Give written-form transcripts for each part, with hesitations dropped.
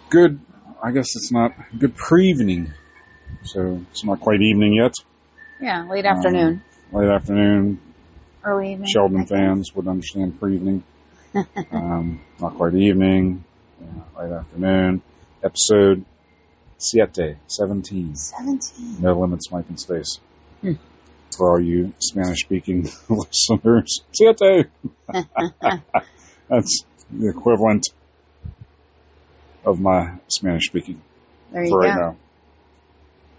Good, I guess it's not good pre-evening. So it's not quite evening yet. Yeah, late afternoon. Late afternoon. Early evening. Sheldon fans would understand pre-evening. Not quite evening. Late afternoon. Episode 17. 17. No Limits, Mike and Space. For all you Spanish-speaking listeners. Siete! That's the equivalent of my Spanish-speaking There you for go. right now.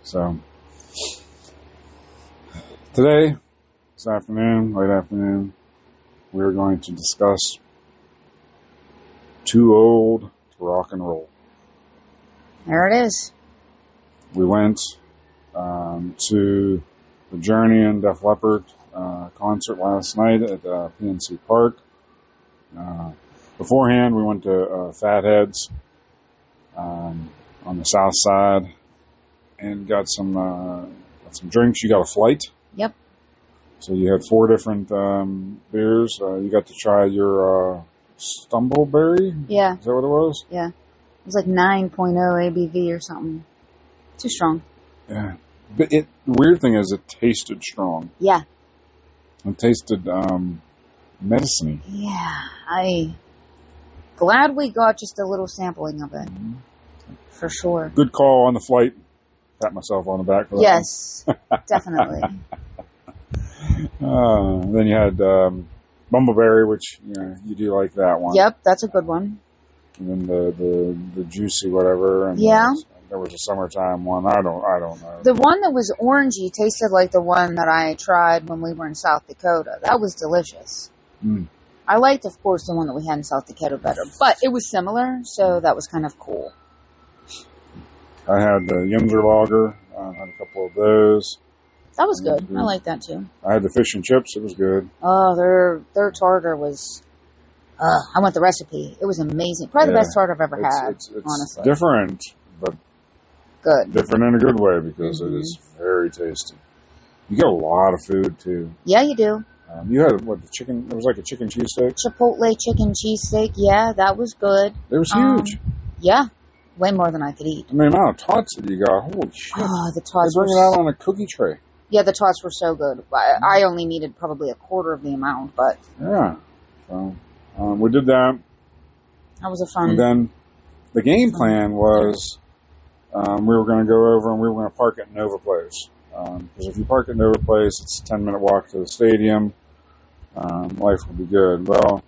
So, today, this afternoon, late afternoon, we're going to discuss Too Old to Rock and Roll. There it is. We went to the Journey and Def Leppard concert last night at PNC Park. Beforehand, we went to Fatheads on the south side and got some drinks. You got a flight. Yep. So you had 4 different beers. You got to try your Stumbleberry. Yeah. Is that what it was? Yeah. It was like 9.0 ABV or something. Too strong. Yeah. But the weird thing is it tasted strong. Yeah. It tasted medicine-y. Yeah. Glad we got just a little sampling of it. Mm-hmm. For sure. Good call on the flight. Pat myself on the back for that. Yes. Definitely. Then you had Bumbleberry, which you do like that one. Yep, that's a good one. And then the juicy whatever. And Yeah. There was a summertime one. I don't know. The one that was orangey tasted like the one that I tried when we were in South Dakota. That was delicious. Mm. I liked, of course, the one that we had in South Dakota better, but it was similar, so that was kind of cool. I had the Yinzer Lager. I had a couple of those. That was good. Mm-hmm. I like that too. I had the fish and chips. It was good. Oh, their tartar was. I want the recipe. It was amazing. Probably the best tartar I've ever had. It's honestly, different, but good. different in a good way because it is very tasty. You get a lot of food too. Yeah, you do. You had the chicken. It was like a chicken cheesesteak. Chipotle chicken cheesesteak. Yeah, that was good. It was huge. Yeah, way more than I could eat. I mean, the amount of tots that you got. Holy shit! Oh, the tots. They bring it out on a cookie tray. Yeah, the tots were so good. I only needed probably a quarter of the amount, but Yeah. So we did that. that was a fun. And then the game plan was we were going to go over and we were going to park at Nova Place. Because if you park at Nova Place, it's a 10-minute walk to the stadium. Life will be good. Well,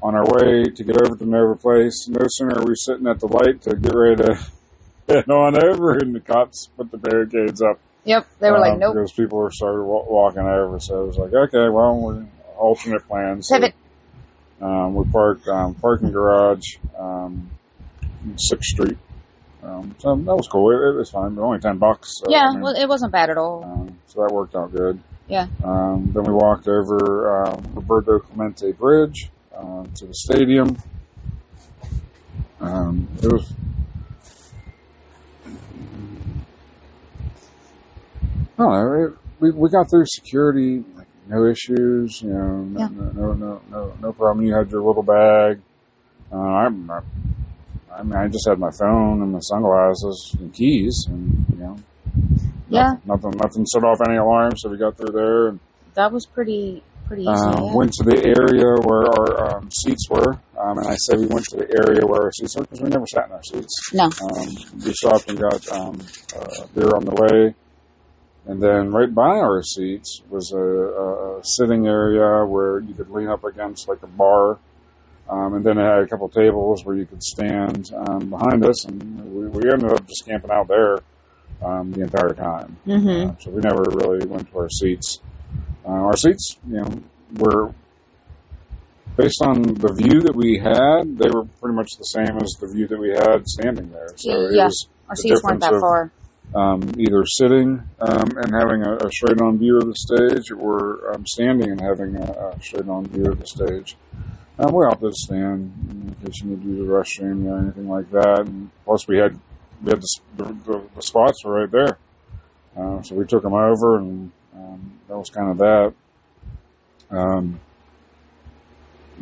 on our way to get over to Nova Place, no sooner are we sitting at the light to get ready to head on over, and the cops put the barricades up. Yep, they were like, nope. Because people were started walking over, so it was like, okay, well, we're alternate plans. So, Pivot. we parked parking garage, 6th Street. So that was cool. It was fine. Only $10. So, Yeah, I mean, well, it wasn't bad at all. so that worked out good. Yeah. Then we walked over Roberto Clemente Bridge to the stadium. It was. I don't know. We got through security, like, no issues. No problem. You had your little bag. I just had my phone and my sunglasses and keys, and Yeah. nothing set off any alarms. So we got through there and That was pretty easy. Yeah. went to the area where our seats were. And I say we went to the area where our seats were because we never sat in our seats. No. We stopped and got beer on the way. And then right by our seats was a sitting area where you could lean up against like a bar. And then it had a couple of tables where you could stand behind us. And we ended up just camping out there the entire time. Mm-hmm. So we never really went to our seats. Our seats, were based on the view that we had. They were pretty much the same as the view that we had standing there. So it was Our seats weren't that far. Either sitting and having a straight-on view of the stage, or standing and having a straight-on view of the stage. We opted to stand in case you need to use the restroom or anything like that. And plus, we had the spots were right there, so we took them over, and that was kind of that.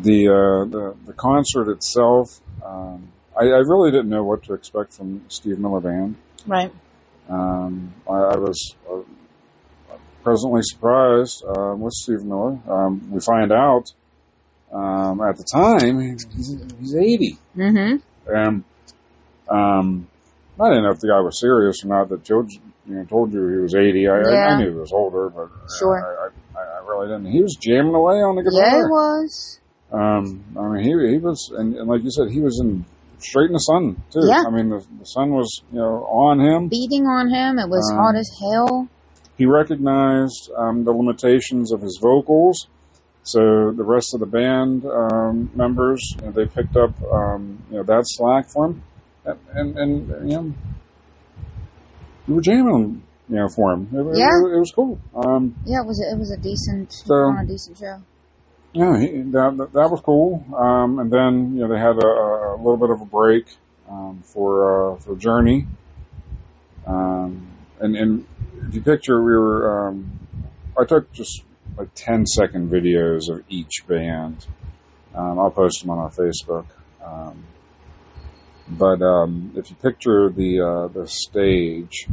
The concert itself, I I really didn't know what to expect from Steve Miller Band. Right. I was pleasantly surprised with Steve Miller. We find out at the time he's 80. Mm-hmm. And I didn't know if the guy was serious or not. That Joe told you he was 80. I knew he was older, but sure. I really didn't. He was jamming away on the guitar. Yeah, he was. I mean, he was, and like you said, he was straight in the sun too. Yeah. I mean, the sun was on him, beating on him. It was hot as hell. He recognized the limitations of his vocals, so the rest of the band members they picked up that slack for him, and we were jamming for him. It was cool. It was a decent show. Yeah, that was cool. And then they had a little bit of a break for Journey. And if you picture, we were I took just like 10-second videos of each band. I'll post them on our Facebook. But if you picture the stage,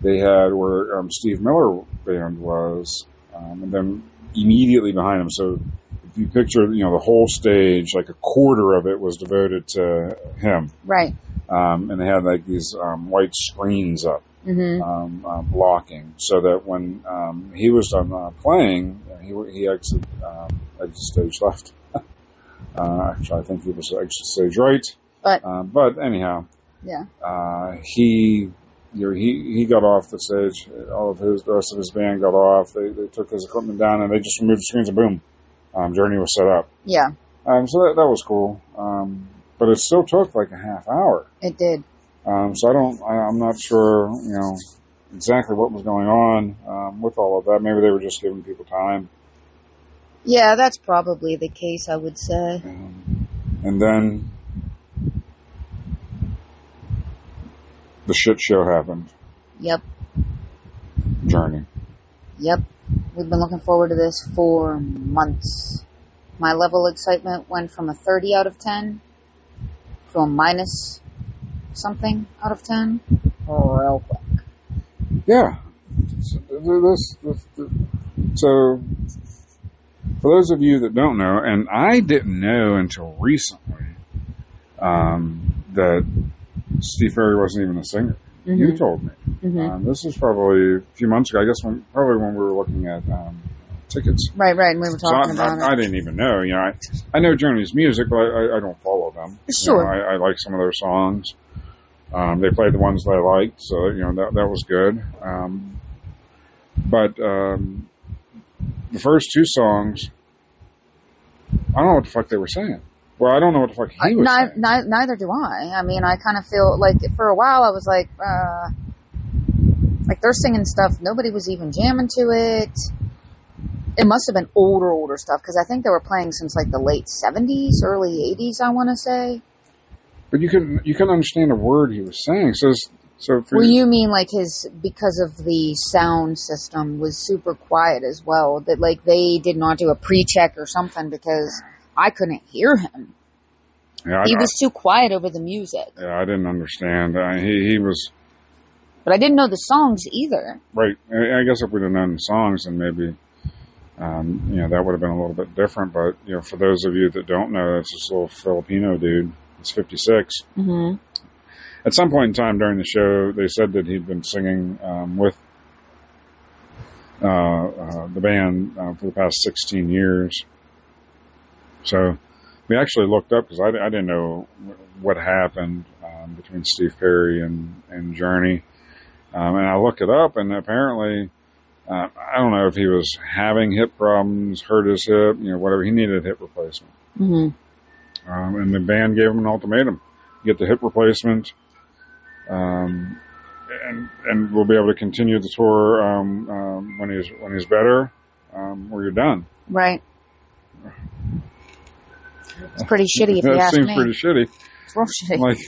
they had where Steve Miller Band was, and then immediately behind him. So if you picture, the whole stage, like a quarter of it was devoted to him. Right. And they had like these white screens up, blocking, so that when he was done playing, he exited stage left. Actually, I think he was exit stage right. But anyhow, he got off the stage. The rest of his band got off. They took his equipment down and they just removed the screens and boom, Journey was set up. Yeah. So that was cool. But it still took like a half hour. It did. So I'm not sure, exactly what was going on with all of that. Maybe they were just giving people time. Yeah, that's probably the case, I would say. And then the shit show happened. Yep. Journey. Yep. We've been looking forward to this for months. My level of excitement went from a 30 out of 10 to a minus something out of 10 real quick. Yeah. So for those of you that don't know, and I didn't know until recently, that Steve Perry wasn't even a singer. Mm-hmm. You told me. Mm-hmm. This was probably a few months ago. I guess probably when we were looking at tickets. Right. And we were talking about it. I didn't even know. I know Journey's music, but I don't follow them. Sure. I like some of their songs. They played the ones that I liked, so that was good. But the first two songs, I don't know what the fuck they were saying. Well, I don't know what the fuck he was saying. Neither do I. I mean, I kind of feel like for a while I was like they're singing stuff. Nobody was even jamming to it. It must have been older stuff because I think they were playing since like the late 70s, early 80s, I want to say. But you couldn't understand a word he was saying. Well, you mean like because of the sound system was super quiet as well, that like they did not do a pre-check or something because I couldn't hear him. Yeah, he was too quiet over the music. Yeah, I didn't understand. He was... But I didn't know the songs either. Right. I guess if we'd have known the songs, then maybe, that would have been a little bit different. But, for those of you that don't know, it's this little Filipino dude. He's 56. Mm-hmm. At some point in time during the show, they said that he'd been singing with the band for the past 16 years. So we actually looked up because I didn't know what happened between Steve Perry and Journey. And I looked it up, and apparently, I don't know if he was having hip problems, hurt his hip, whatever. He needed a hip replacement. Mm-hmm. And the band gave him an ultimatum. Get the hip replacement, and we'll be able to continue the tour when he's better, or you're done. Right. It's pretty shitty if you ask me. That seems pretty shitty. It's real shitty. Like,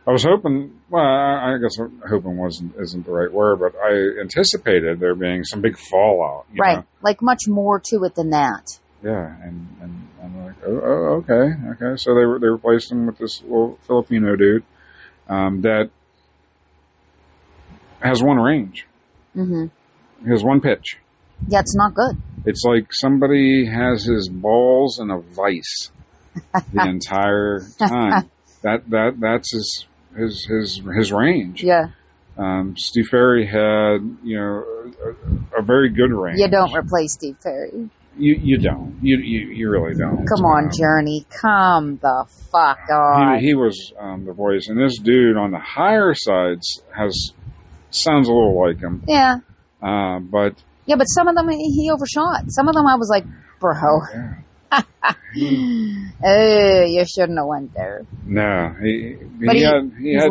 I was hoping, well, I guess hoping isn't the right word, but I anticipated there being some big fallout. Right. Like much more to it than that. Yeah, and I'm like, okay. So they replaced him with this little Filipino dude that has one range. Mm-hmm. He has one pitch. Yeah, it's not good. It's like somebody has his balls in a vice the entire time. That's his range. Yeah. Steve Ferry had, a very good range. You don't replace Steve Ferry. You don't. You really don't. Come on, Journey. Come the fuck on. He was the voice, and this dude on the higher sides sounds a little like him. Yeah. But some of them he overshot. Some of them I was like, bro. You shouldn't have went there. No, he's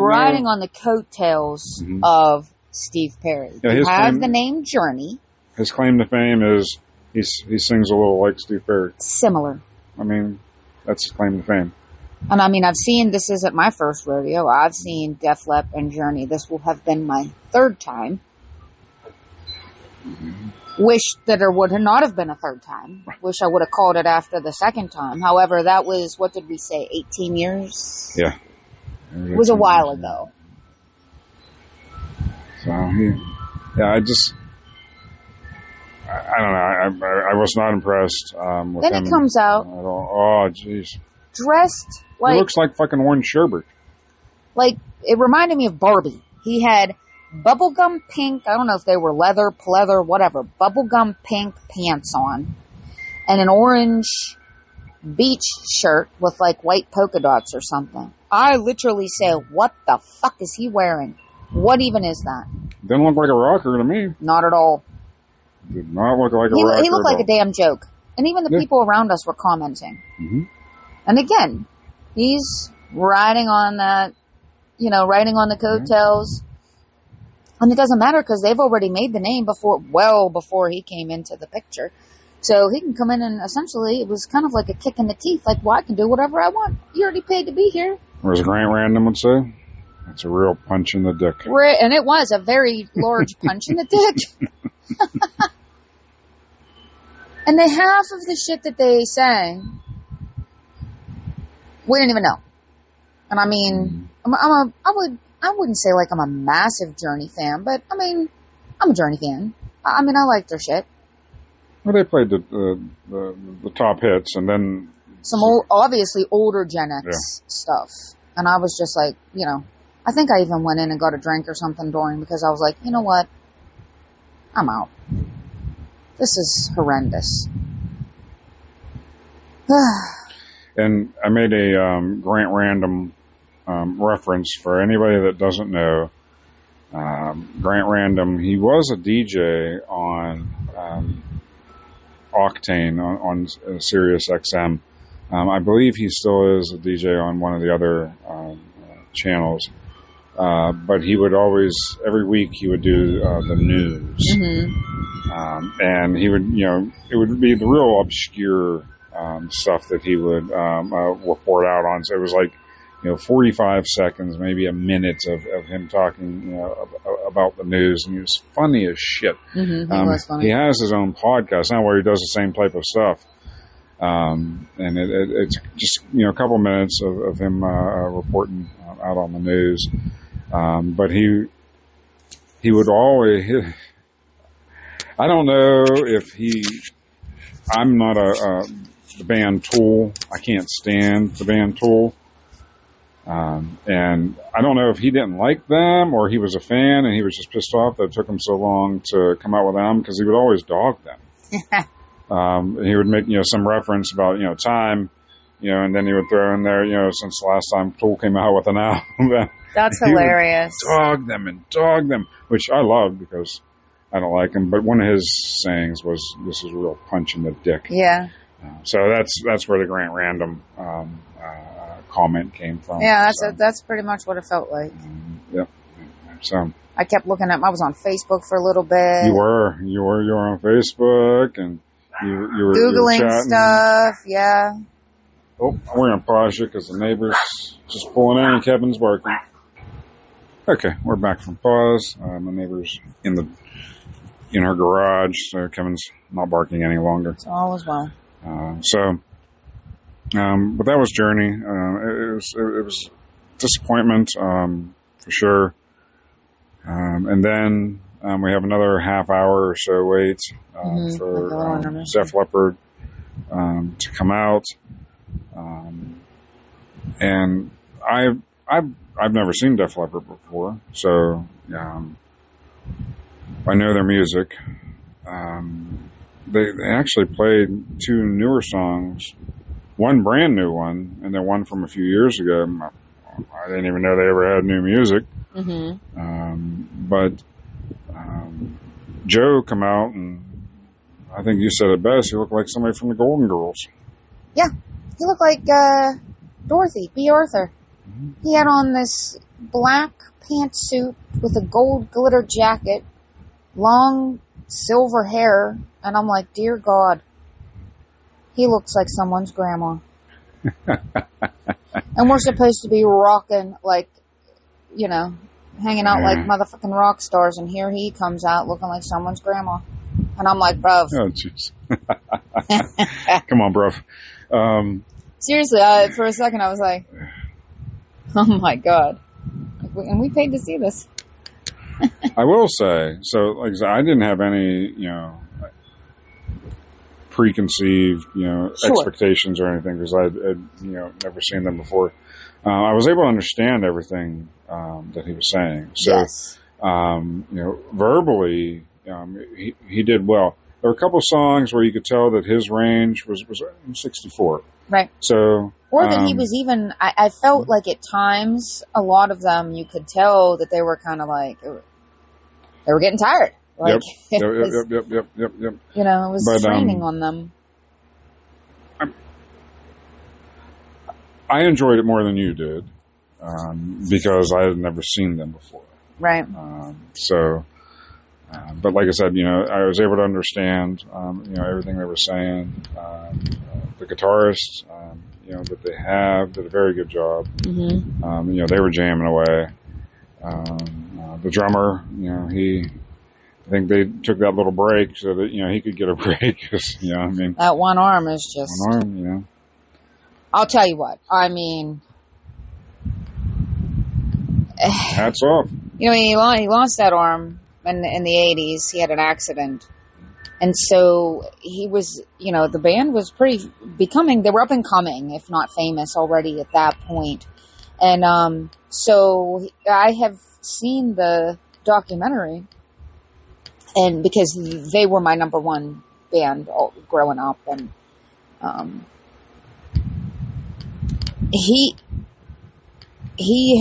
riding on the coattails of Steve Perry. Yeah, he has the name Journey. His claim to fame is he sings a little like Steve Perry. Similar. I mean, that's his claim to fame. And I mean, I've seen, this isn't my first rodeo. I've seen Def Lepp and Journey. This will have been my third time. Wish that there would not have been a third time. Wish I would have called it after the second time. However, that was, what did we say, 18 years? Yeah. It was a while ago. So, I don't know. I was not impressed with him. Then he comes out. Oh, jeez. Dressed like... He looks like fucking Warren Sherbert. Like, it reminded me of Barbie. He had bubblegum pink, I don't know if they were leather, pleather, whatever, bubblegum pink pants on, and an orange beach shirt with like white polka dots or something. I literally say, what the fuck is he wearing? What even is that? Didn't look like a rocker to me. Not at all. Did not look like a rocker. He looked like a damn joke. And even the people around us were commenting. Mm-hmm. And again, he's riding on that, riding on the coattails. And it doesn't matter because they've already made the name before he came into the picture. So he can come in and essentially it was kind of like a kick in the teeth. Like, well, I can do whatever I want. You already paid to be here. Or as Grant Random would say, it's a real punch in the dick. And it was a very large punch in the dick. And the half of the shit that they sang, we didn't even know. And I mean, I wouldn't say like I'm a massive Journey fan, but I mean, I'm a Journey fan. I mean, I like their shit. Well, they played the top hits and then some obviously older Gen X stuff. And I was just like, I think I even went in and got a drink or something during because I was like, you know what? I'm out. This is horrendous. And I made a Grant Random reference for anybody that doesn't know. Grant Random, he was a DJ on Octane on Sirius XM. I believe he still is a DJ on one of the other channels. But he would always, every week he would do the news. Mm-hmm. And he would, it would be the real obscure stuff that he would report out on. So it was like, 45 seconds, maybe a minute of him talking, about the news. And he was funny as shit. Mm-hmm, he was funny. He has his own podcast now where he does the same type of stuff. And it's just, a couple minutes of him reporting out on the news. But he would always, I don't know if I'm not the band Tool. I can't stand the band Tool. And I don't know if he didn't like them or he was a fan and he was just pissed off that it took him so long to come out with them because he would always dog them. He would make, some reference about, time, and then he would throw in there, since the last time Tool came out with an album. That's hilarious. Dog them, which I love because I don't like him. But one of his sayings was, "This is a real punch in the dick." Yeah. So that's where the Grant Random comment came from. Yeah, that's pretty much what it felt like. Yep. So I kept looking at. I was on Facebook for a little bit. You were on Facebook and you were Googling stuff. Yeah. Oh, we're gonna pause you because the neighbor's just pulling in and Kevin's barking. Okay, we're back from pause. My neighbor's in her garage, so Kevin's not barking any longer. So all is well. But that was Journey. It was disappointment, for sure. And then, we have another half hour or so wait, for, Def Leppard, to come out. And I've never seen Def Leppard before, so, I know their music. They actually played 2 newer songs, one brand new one, and then one from a few years ago. I didn't even know they ever had new music. But Joe come out, and I think you said it best. He looked like somebody from the Golden Girls. Yeah, he looked like Dorothy, B. Arthur. He had on this black pantsuit with a gold glitter jacket, long silver hair, and I'm like, dear God, he looks like someone's grandma. And we're supposed to be rocking, like, hanging out like motherfucking rock stars, and here he comes out looking like someone's grandma. And I'm like, bruv. Oh, jeez. Come on, bruv. Seriously, for a second I was like, oh my God. And we paid to see this. I will say, so like I said, I didn't have any, preconceived, expectations or anything, because I'd never seen them before. I was able to understand everything that he was saying. So, yes. Verbally, he did well. There were a couple of songs where you could tell that his range was 64. Right. So, or that he was even, I felt like at times, a lot of them, you could tell that they were kind of like, they were getting tired. Like, yep. It was training on them. I enjoyed it more than you did, because I had never seen them before. Right. But like I said, I was able to understand, everything they were saying. The guitarists, that they have did a very good job. They were jamming away. The drummer, I think they took that little break so that, he could get a break. That one arm is just... One arm, I'll tell you what. Hats off. He lost that arm in the 80s. He had an accident. And so he was, the band was they were up and coming, if not famous already at that point. And so I have seen the documentary, and because they were my number one band growing up, and he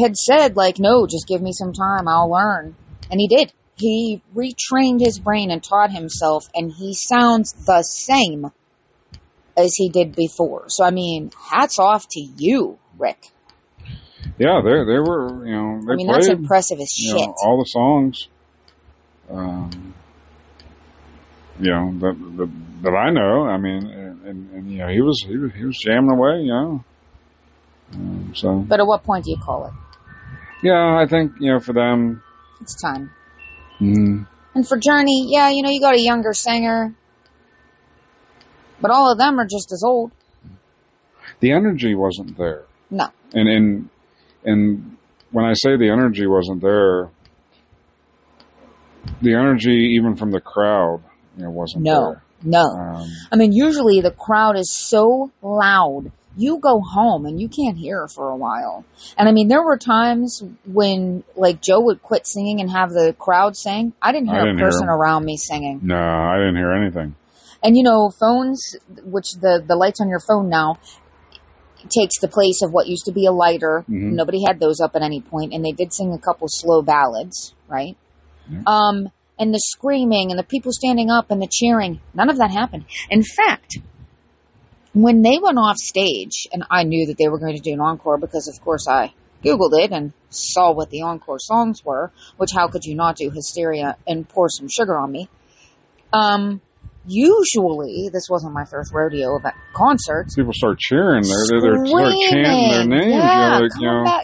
had said, like, no, just give me some time, I'll learn. And he did. He retrained his brain and taught himself, and he sounds the same as he did before. So, hats off to you, Rick. Yeah, they were, they played, that's impressive as shit. All the songs, that I know. And he was jamming away, so. But at what point do you call it? Yeah, I think, for them, it's time. Mm-hmm. And for Journey, you got a younger singer, but all of them are just as old. The energy wasn't there. No. And when I say the energy wasn't there, the energy even from the crowd, wasn't there. No. Usually the crowd is so loud. You go home and you can't hear for a while. And there were times when, like, Joe would quit singing and have the crowd sing. I didn't hear a person around me singing. No, I didn't hear anything. And phones, which the lights on your phone now takes the place of what used to be a lighter. Mm-hmm. Nobody had those up at any point, and they did sing a couple slow ballads, right? Mm-hmm. And the screaming and the people standing up and the cheering, none of that happened. In fact, when they went off stage, and I knew that they were going to do an encore because, of course, I Googled it and saw what the encore songs were, which how could you not do Hysteria and Pour Some Sugar on Me? Usually, this wasn't my first rodeo at concerts. People start cheering. They start chanting their names. Yeah,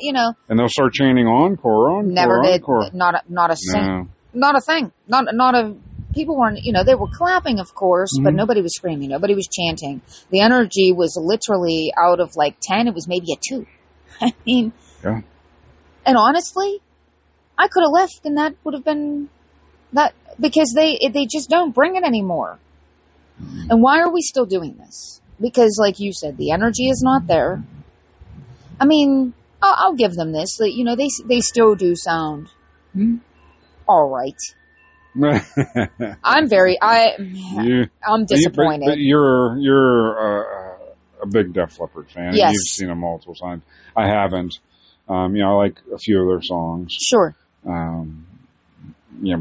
and they'll start chanting encore, never did. encore. Not a thing. Not a people weren't, they were clapping, of course, but nobody was screaming. Nobody was chanting. The energy was literally out of like 10, it was maybe a 2. I mean, yeah. And honestly, I could have left and that would have been that, because they just don't bring it anymore. And why are we still doing this? Because like you said, the energy is not there. I mean, I'll give them this. They still do sound all right. I'm disappointed. But you're a big Def Leppard fan. Yes. You've seen them multiple times. I haven't. I like a few of their songs. Sure. But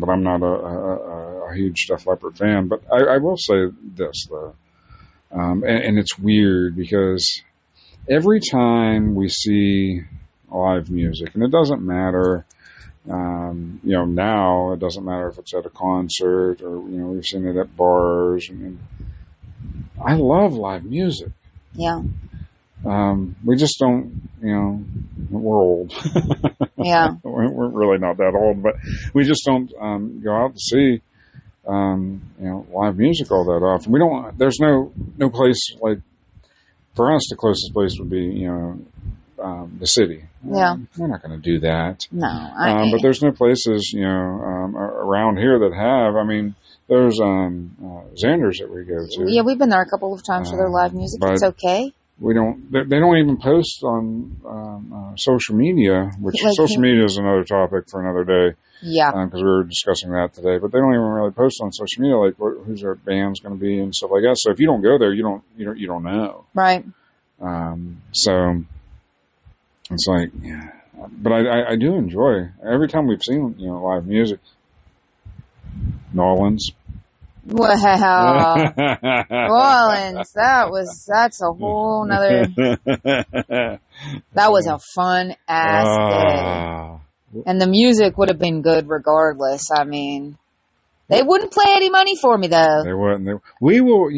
I'm not a huge Def Leppard fan. But I will say this though, and it's weird because every time we see live music, and it doesn't matter. Now it doesn't matter if it's at a concert or, we've seen it at bars. And I love live music. Yeah. We just don't, we're old. Yeah. We're really not that old, but we just don't, go out to see, live music all that often. There's no place like, for us, the closest place would be, the city. Yeah. We're not going to do that. No. But there's no places, around here that have. I mean, there's Xander's that we go to. Yeah, we've been there a couple of times for their live music. It's okay. We don't. They don't even post on social media, which social media is another topic for another day. Yeah. Because we were discussing that today. But they don't even really post on social media, like who's their band's going to be and stuff like that. So if you don't go there, you don't know. Right. So. It's like, yeah, but I do enjoy every time we've seen, live music. Nolans. Wow. Nolans. That's a whole nother, that was a fun ass day. And the music would have been good regardless. I mean, they wouldn't play any money for me though. They wouldn't. We will,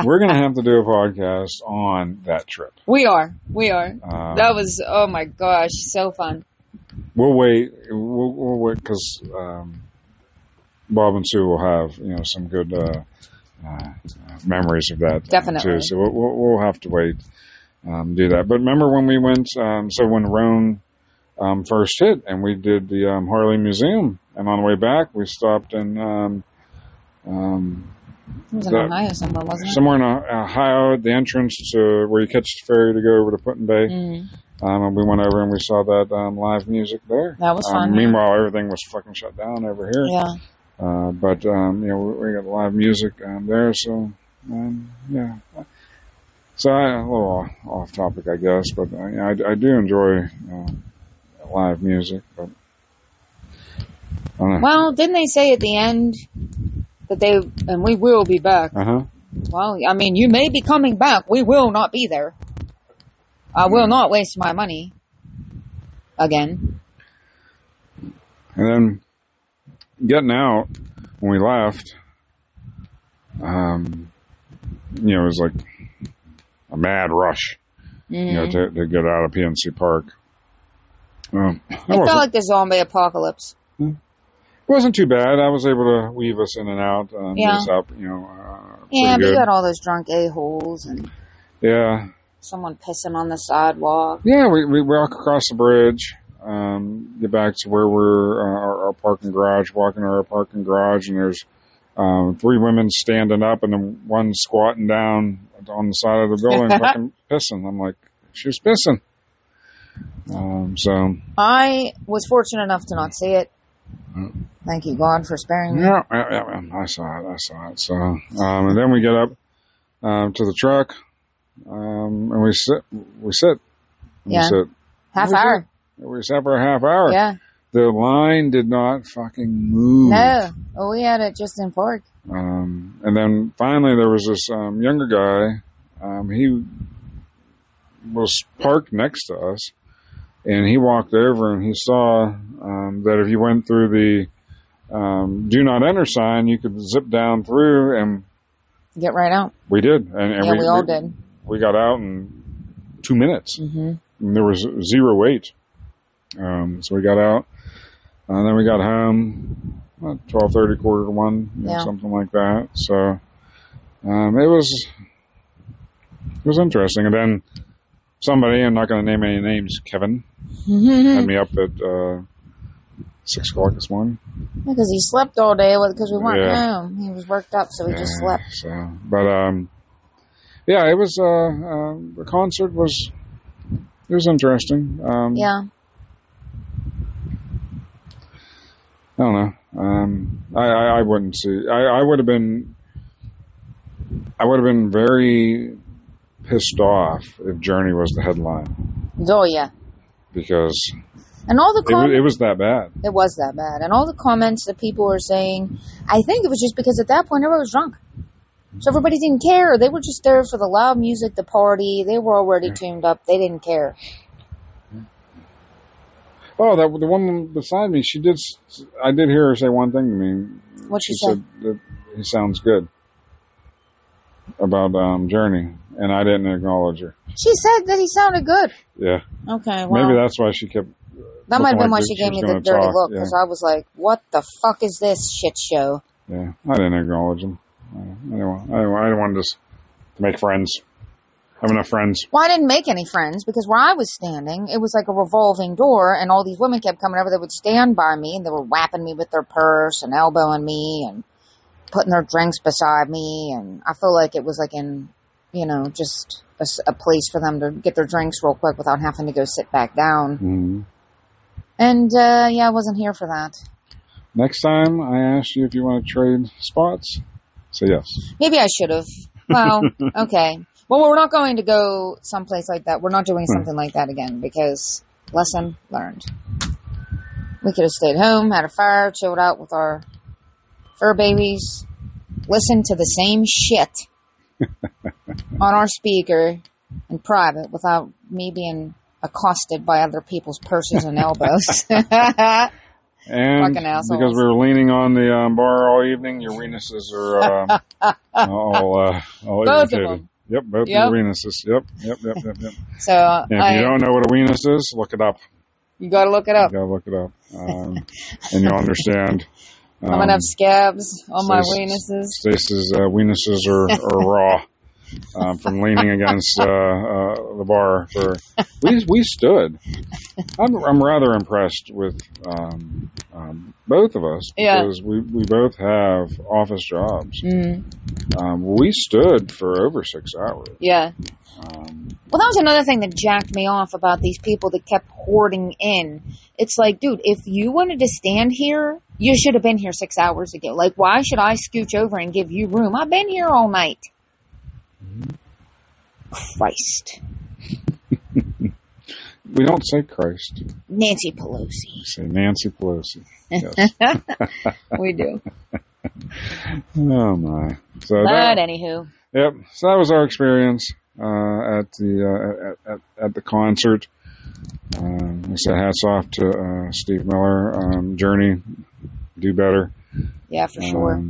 we're going to have to do a podcast on that trip. We are. That was, oh my gosh, so fun. We'll wait. We'll wait because Bob and Sue will have, some good memories of that. Definitely. Too. So we'll have to wait do that. But remember when we went, so when Roan first hit and we did the Harley Museum, and on the way back we stopped in it was in Ohio somewhere, wasn't it? Somewhere in Ohio, at the entrance to where you catch the ferry to go over to Put-in Bay. And we went over and we saw that live music there. That was fun. Meanwhile, everything was fucking shut down over here. Yeah. But we got live music there, so yeah. So a little off topic, I guess, but I do enjoy live music. But I don't know. Well, didn't they say at the end that we will be back? Well, I mean, you may be coming back. We will not be there. I will not waste my money again. And then getting out when we left, it was like a mad rush, to get out of PNC Park. It felt like the zombie apocalypse. It wasn't too bad. I was able to weave us in and out. Yeah. Up, but you had all those drunk a-holes and someone pissing on the sidewalk. Yeah, we walk across the bridge, get back to where we're our parking garage, walking to our parking garage, and there's 3 women standing up and then one squatting down on the side of the building, fucking pissing. I'm like, she was pissing. So I was fortunate enough to not see it. Thank you, God, for sparing me. Yeah, I saw it. So, and then we get up to the truck, and we sit. Yeah. We sit. Half hour. We sat for a half hour. Yeah. The line did not fucking move. No. Well, we had it just in Park. And then finally there was this younger guy. He was parked next to us. And he walked over and he saw that if you went through the do not enter sign, you could zip down through and get right out. We did. And we all did. We got out in 2 minutes. Mm-hmm. And there was 0 wait. So we got out. And then we got home at 12:30, quarter to 1, something like that. So it was interesting. And then somebody, I'm not going to name any names, Kevin, had me up at 6 o'clock this morning. Because he slept all day because we weren't home. He was worked up, so he just slept. So, but it was the concert was interesting. Yeah. I don't know. I wouldn't see. I would have been very pissed off if Journey was the headline. Oh yeah. Because. And all the comments, it was that bad. It was that bad. And all the comments that people were saying, I think it was just because at that point everybody was drunk. So everybody didn't care. They were just there for the loud music, the party. They were already tuned up. They didn't care. Oh, the one beside me, I did hear her say one thing to me. What she said? That he sounds good about Journey, and I didn't acknowledge her. She said that he sounded good. Yeah. Okay, well. Maybe that's why she kept... That might have been why she gave me the dirty look, because I was like, what the fuck is this shit show? Yeah, I didn't acknowledge him. I didn't want to make friends. I have enough friends. Well, I didn't make any friends, because where I was standing, it was like a revolving door, and all these women kept coming over. They would stand by me, and they were whapping me with their purse and elbowing me and putting their drinks beside me, and I feel like it was like in, just a place for them to get their drinks real quick without having to go sit back down. Mm-hmm. And, I wasn't here for that. Next time I ask you if you want to trade spots, say yes. Maybe I should have. Well, okay. Well, we're not going to go someplace like that. We're not doing something like that again, because lesson learned. We could have stayed home, had a fire, chilled out with our fur babies, listened to the same shit on our speaker in private without me being accosted by other people's purses and elbows. And because we were leaning on the bar all evening, your weenuses are all both irritated. of them. Yep, both your weenuses. Yep. So and if you don't know what a weenus is, look it up. You got to look it up. You got to look it up, and you'll understand. I'm gonna have scabs on my weenuses. Stace's weenuses are raw. From leaning against the bar. We stood. I'm rather impressed with both of us because we both have office jobs. Mm-hmm. We stood for over 6 hours. Yeah. Well, that was another thing that jacked me off about these people that kept hoarding in. It's like, dude, if you wanted to stand here, you should have been here 6 hours ago. Like, why should I scooch over and give you room? I've been here all night. Christ. We don't say Christ. Nancy Pelosi. We say Nancy Pelosi. Yes. We do. Oh my. So anywho. Yep. So that was our experience at the concert. I said hats off to Steve Miller. Journey, do better. Yeah, for sure.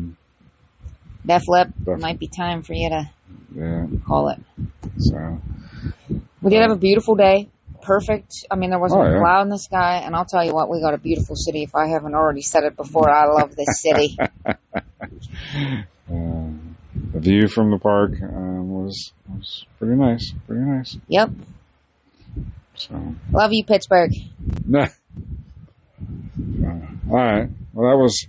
Def Lip, might be time for you to call it. So we did have a beautiful day. Perfect. I mean, there wasn't a cloud in the sky, and I'll tell you what, we got a beautiful city. If I haven't already said it before, I love this city. The view from the park was pretty nice. Pretty nice. Yep. So love you, Pittsburgh. All right. Well, that was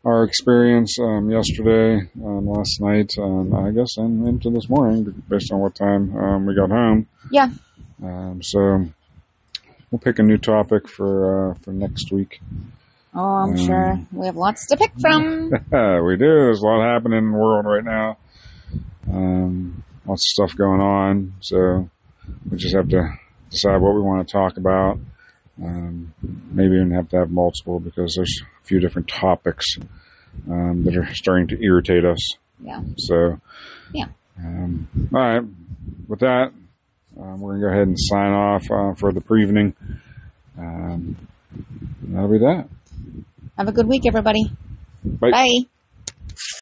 our experience yesterday, last night, I guess, and into this morning, based on what time we got home. Yeah. So we'll pick a new topic for next week. Oh, I'm sure we have lots to pick from. We do. There's a lot happening in the world right now. Lots of stuff going on. So we just have to decide what we want to talk about. Maybe even have to have multiple because there's a few different topics that are starting to irritate us. Yeah. So, yeah. All right. With that, we're going to go ahead and sign off for the pre-evening. That'll be that. Have a good week, everybody. Bye. Bye.